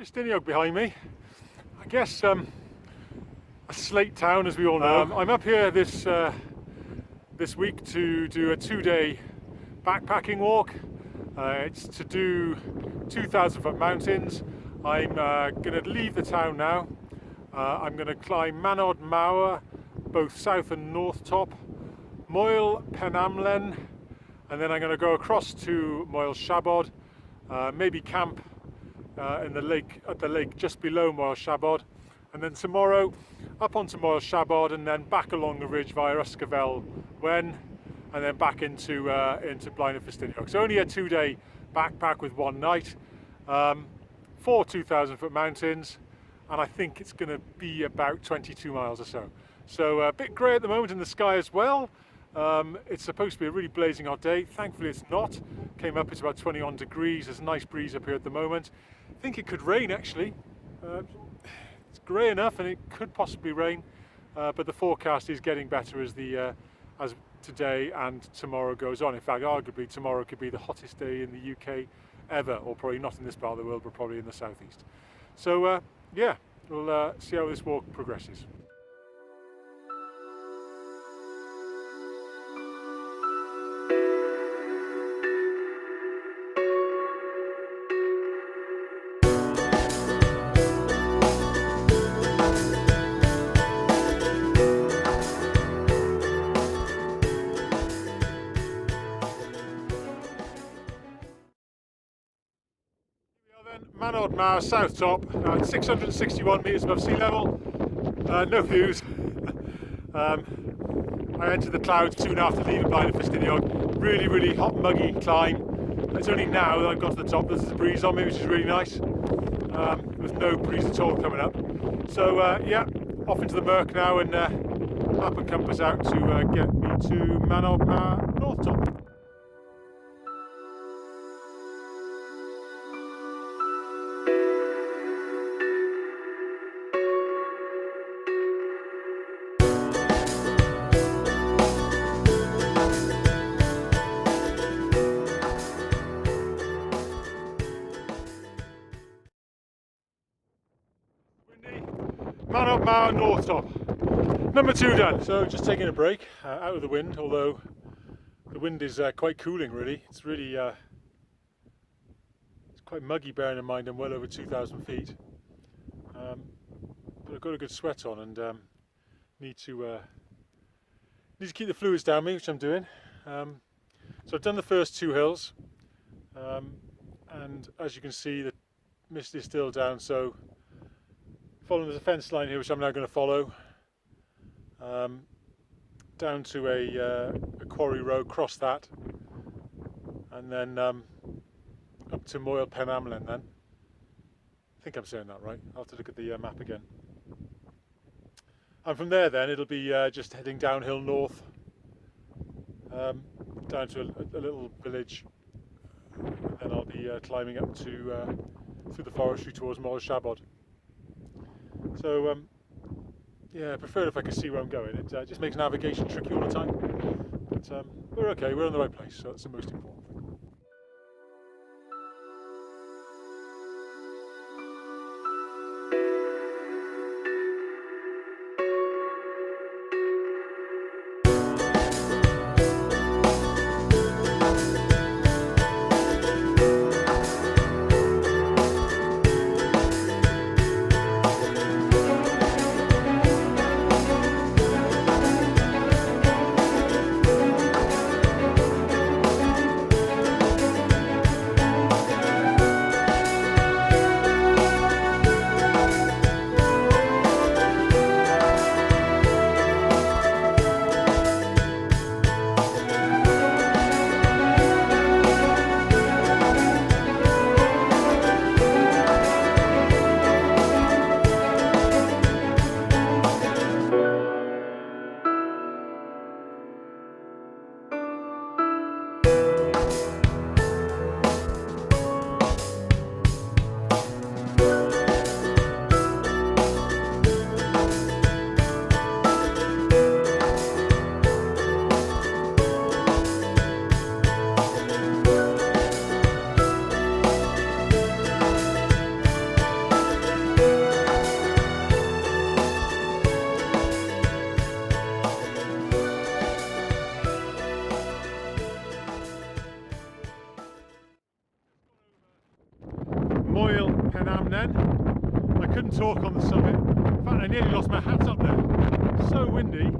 Festiniog behind me. I guess a slate town, as we all know. I'm up here this week to do a 2-day backpacking walk. It's to do 2,000-foot mountains. I'm going to leave the town now. I'm going to climb bwlch-y-maen, both south and north top, Moelwyn, and then I'm going to go across to bwlch-y-maen, maybe camp in the lake, at the lake just below Moelwyn, and then tomorrow up onto Moelwyn and then back along the ridge via bwlch-y-maen and then back into Blaen y Festiniog. So only a 2-day backpack with one night, 4 2,000-foot mountains, and I think it's going to be about 22 miles or so. So a bit grey at the moment in the sky as well. It's supposed to be a really blazing hot day. Thankfully it's not. Came up, it's about 21 degrees. There's a nice breeze up here at the moment. I think it could rain actually. It's grey enough and it could possibly rain, but the forecast is getting better as today and tomorrow goes on. In fact, arguably tomorrow could be the hottest day in the UK ever, or probably not in this part of the world, but probably in the southeast. So yeah, we'll see how this walk progresses. Bwlch-y-maen south top, 661 metres above sea level, no views. I entered the clouds soon after leaving Blaen y Festiniog. Really hot, muggy climb. It's only now that I've got to the top there's a breeze on me, which is really nice. There's no breeze at all coming up. So yeah, off into the murk now and up and compass out to get me to bwlch-y-maen north top. Bwlch-y-maen north top. Number 2 done. So just taking a break out of the wind, although the wind is quite cooling really. It's really it's quite muggy, bearing in mind I'm well over 2,000 feet. But I've got a good sweat on and need to keep the fluids down me, which I'm doing. So I've done the first 2 hills, and as you can see the mist is still down, so following the fence line here, which I'm now going to follow, down to a quarry road, cross that, and then up to Moelwyn then. I think I'm saying that right. I'll have to look at the map again. And from there then it'll be just heading downhill north, down to a little village, and I'll be climbing up to through the forestry towards Moelwyn. So yeah, I prefer it if I could see where I'm going. It just makes navigation tricky all the time. But we're okay, we're in the right place, so that's the most important thing. then. I couldn't talk on the summit. In fact, I nearly lost my hat up there. So windy.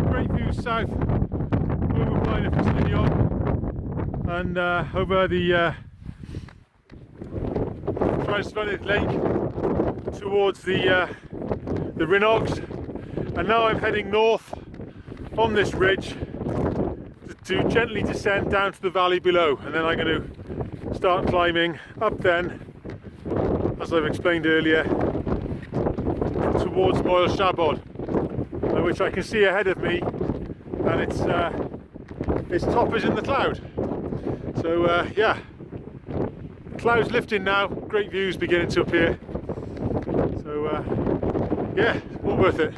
Great view south over bwlch-y-maen and over the Moelwyn Lake towards the Rhinogs. And now I'm heading north on this ridge to gently descend down to the valley below, and then I'm going to start climbing up then, as I've explained earlier, towards Moelwyn, which I can see ahead of me, and its top is in the cloud. So yeah, clouds lifting now, great views beginning to appear. So yeah, all worth it.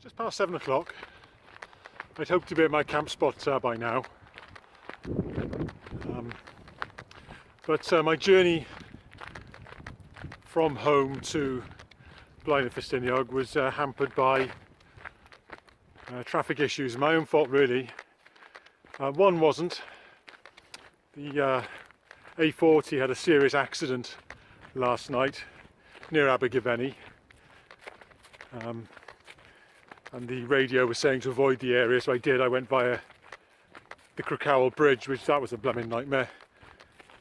Just past 7 o'clock. I'd hoped to be at my camp spot by now. But my journey from home to bwlch-y-maen was hampered by traffic issues. My own fault, really. One wasn't. The A40 had a serious accident last night near Abergavenny. And the radio was saying to avoid the area, so I did. I went via the Crocowell Bridge, which that was a blooming nightmare.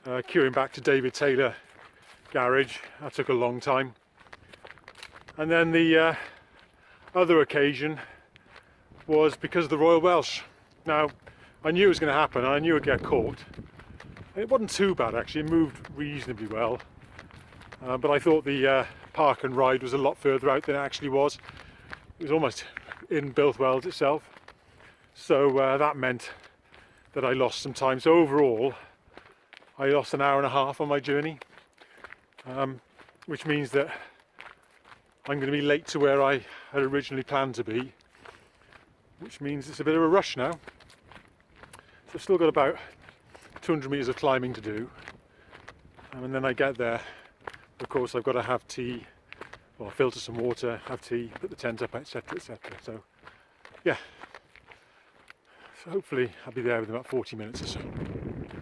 Queuing back to David Taylor garage, that took a long time. And then the other occasion was because of the Royal Welsh. Now, I knew it was going to happen, and I knew I'd get caught. It wasn't too bad actually, it moved reasonably well. But I thought the park and ride was a lot further out than it actually was. It was almost in Builth itself, so that meant that I lost some time. So overall I lost an hour and a half on my journey, which means that I'm going to be late to where I had originally planned to be, which means it's a bit of a rush now. So I've still got about 200 metres of climbing to do, and then I get there. Of course I've got to have tea, or filter some water, have tea, put the tent up, etc, etc. So yeah, so hopefully I'll be there within about 40 minutes or so.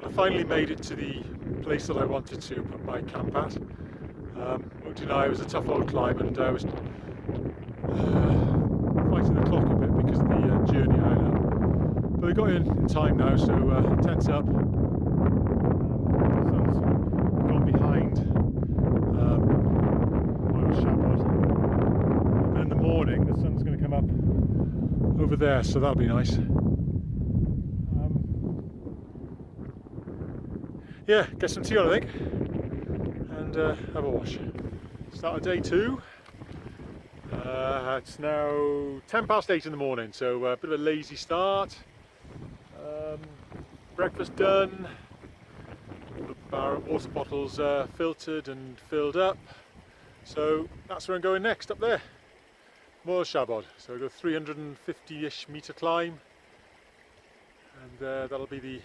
I finally made it to the place that I wanted to put my camp at. Won't deny it was a tough old climb, and I was fighting the clock a bit because of the journey I had. But I got in time now, so tent's up. Sun's gone behind but in the morning the sun's going to come up over there, so that'll be nice. Yeah, get some tea on, I think, and have a wash. Start of day 2. It's now 10 past 8 in the morning, so a bit of a lazy start. Breakfast done, our water bottles filtered and filled up. So that's where I'm going next, up there, Moelwyn. So I go 350-ish metre climb, and that'll be the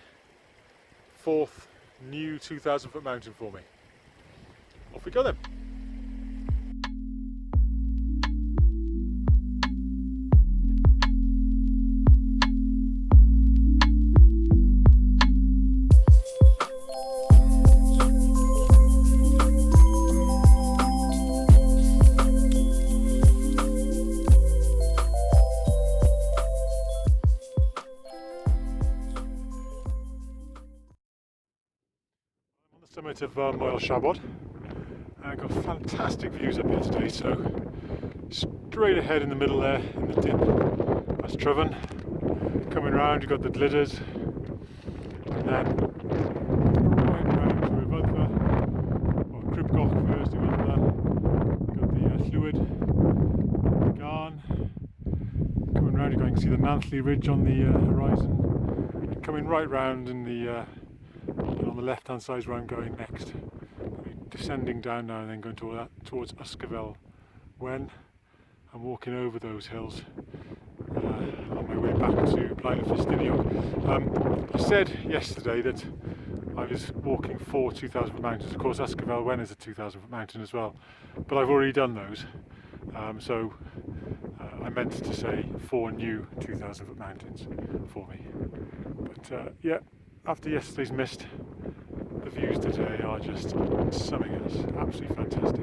4th new 2,000 foot mountain for me. Off we go then. summit of Moel Shabod. I've got fantastic views up here today, so straight ahead in the middle there, in the dip, that's Tryfan. Coming round, you've got the Glidders, and then right round to Yfyddfa, or Cribgoch first, Yfyddfa. You've got the Llwyd, Garn. Coming round, you can see the Nantley Ridge on the horizon. Coming right round in the on the left hand side is where I'm going next. Descending down now and then going towards bwlch-y-maen and walking over those hills on my way back to bwlch-y-maen. I said yesterday that I was walking 4 2,000-foot mountains. Of course bwlch-y-maen is a 2,000-foot mountain as well, but I've already done those, so I meant to say 4 new 2,000-foot mountains for me. But yeah, after yesterday's mist, the views today are just something else, absolutely fantastic.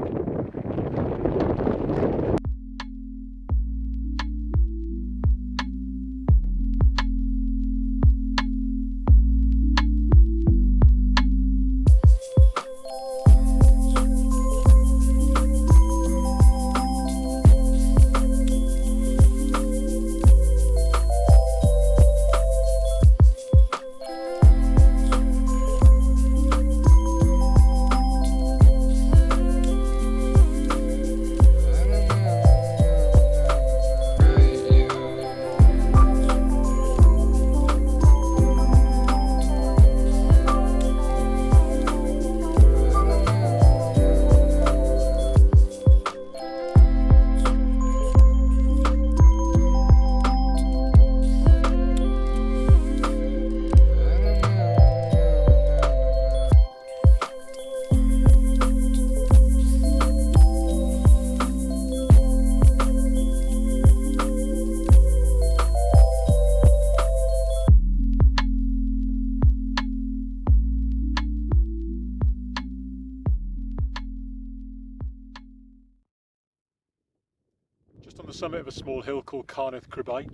Just on the summit of a small hill called Carneth Cribai,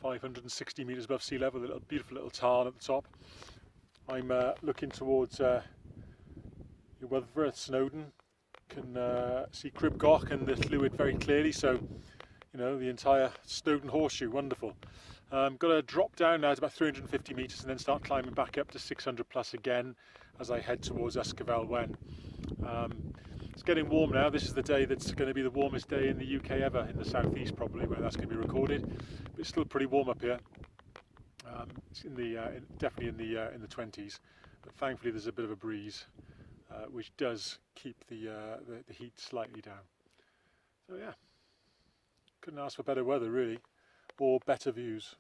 560 metres above sea level, a beautiful little tarn at the top. I'm looking towards Yfyddfa, Snowdon. Can see Cribgoch and the Llwyd very clearly, so you know the entire Snowdon horseshoe, wonderful. Got to drop down now to about 350 metres and then start climbing back up to 600 plus again as I head towards bwlch-y-maen. It's getting warm now. This is the day that's going to be the warmest day in the UK ever, in the southeast probably, where that's going to be recorded. But it's still pretty warm up here. It's definitely in the 20s, but thankfully there's a bit of a breeze, which does keep the heat slightly down. So yeah, couldn't ask for better weather really, or better views.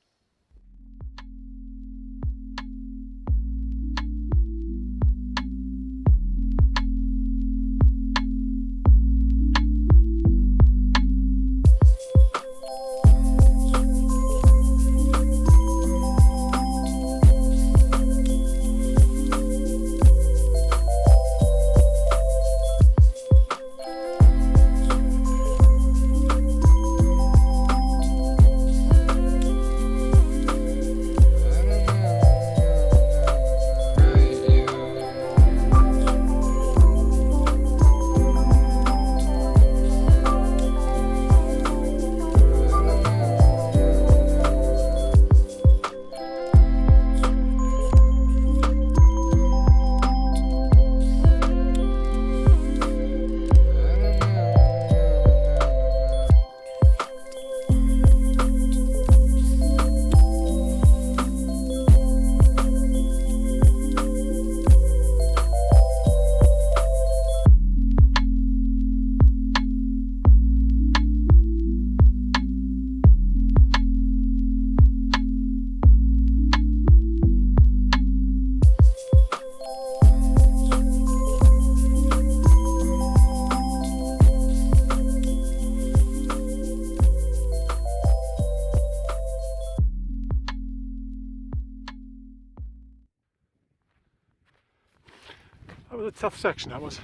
That was a tough section, that was.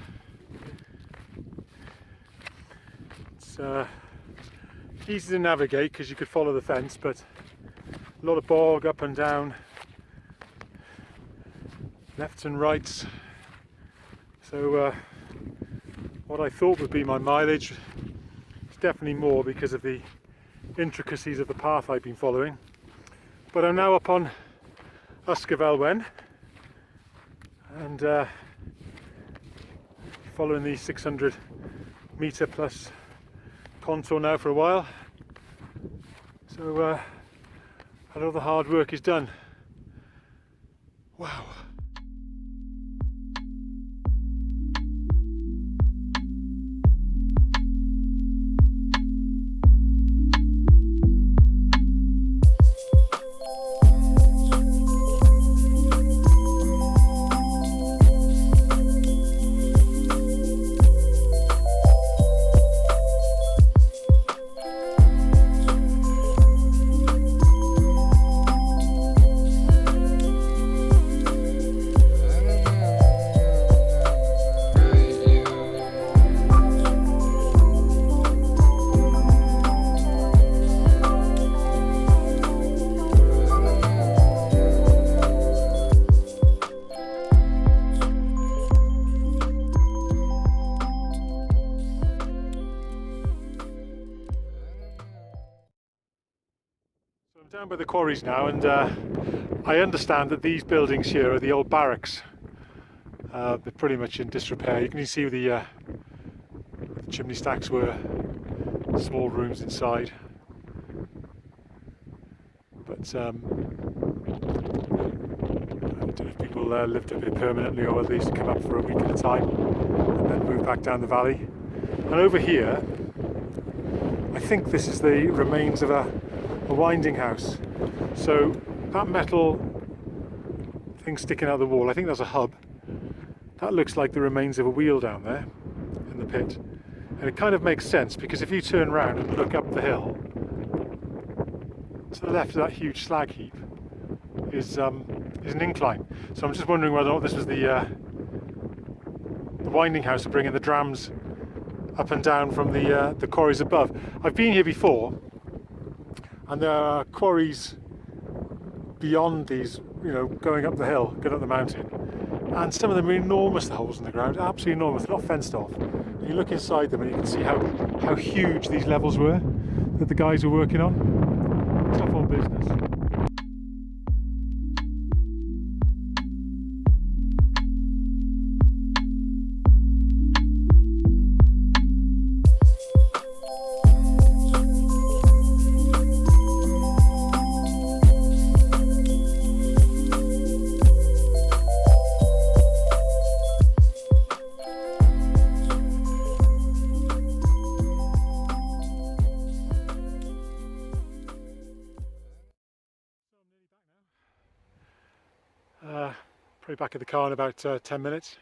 It's easy to navigate because you could follow the fence, but a lot of bog up and down. lefts and rights. So what I thought would be my mileage is definitely more because of the intricacies of the path I've been following. But I'm now up on Moelwyn and following the 600 metre plus contour now for a while. So a lot of the hard work is done. Wow. I'm down by the quarries now, and I understand that these buildings here are the old barracks. They're pretty much in disrepair. You can see the chimney stacks were small rooms inside. But I don't know if people lived up here permanently or at least come up for a week at a time and then move back down the valley. And over here, I think this is the remains of a winding house. So that metal thing sticking out of the wall, I think that's a hub. That looks like the remains of a wheel down there in the pit. And it kind of makes sense because if you turn around and look up the hill, to the left of that huge slag heap is an incline. So I'm just wondering whether or not this was the winding house for bringing the drams up and down from the quarries above. I've been here before, and there are quarries beyond these, you know, going up the hill, going up the mountain, and some of them are enormous, the holes in the ground, absolutely enormous. They're not fenced off. And you look inside them and you can see how huge these levels were that the guys were working on. Tough old business. Probably back at the car in about 10 minutes.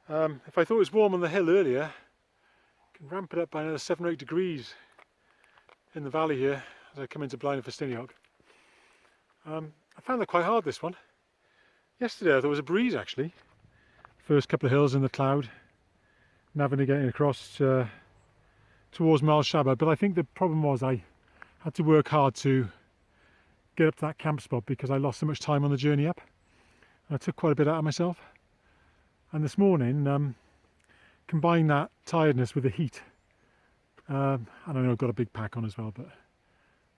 If I thought it was warm on the hill earlier, I can ramp it up by another 7 or 8 degrees in the valley here as I come into Blaen y Ffestiniog. I found that quite hard, this one. Yesterday there was a breeze actually. First couple of hills in the cloud, navigating across towards Moelwyn Siabod, but I think the problem was I had to work hard to get up to that camp spot because I lost so much time on the journey up. I took quite a bit out of myself, and this morning combine that tiredness with the heat. I don't know, I've got a big pack on as well, but I'm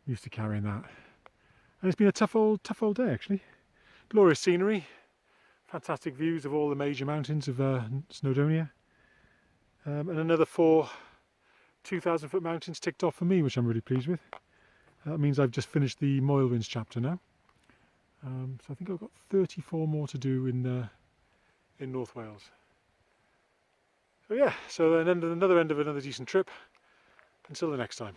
used to carrying that. And it's been a tough old day actually. Glorious scenery, fantastic views of all the major mountains of Snowdonia, and another 4 2,000-foot mountains ticked off for me, which I'm really pleased with. That means I've just finished the Moelwyns chapter now. So I think I've got 34 more to do in North Wales. So yeah, so another end of another decent trip. Until the next time.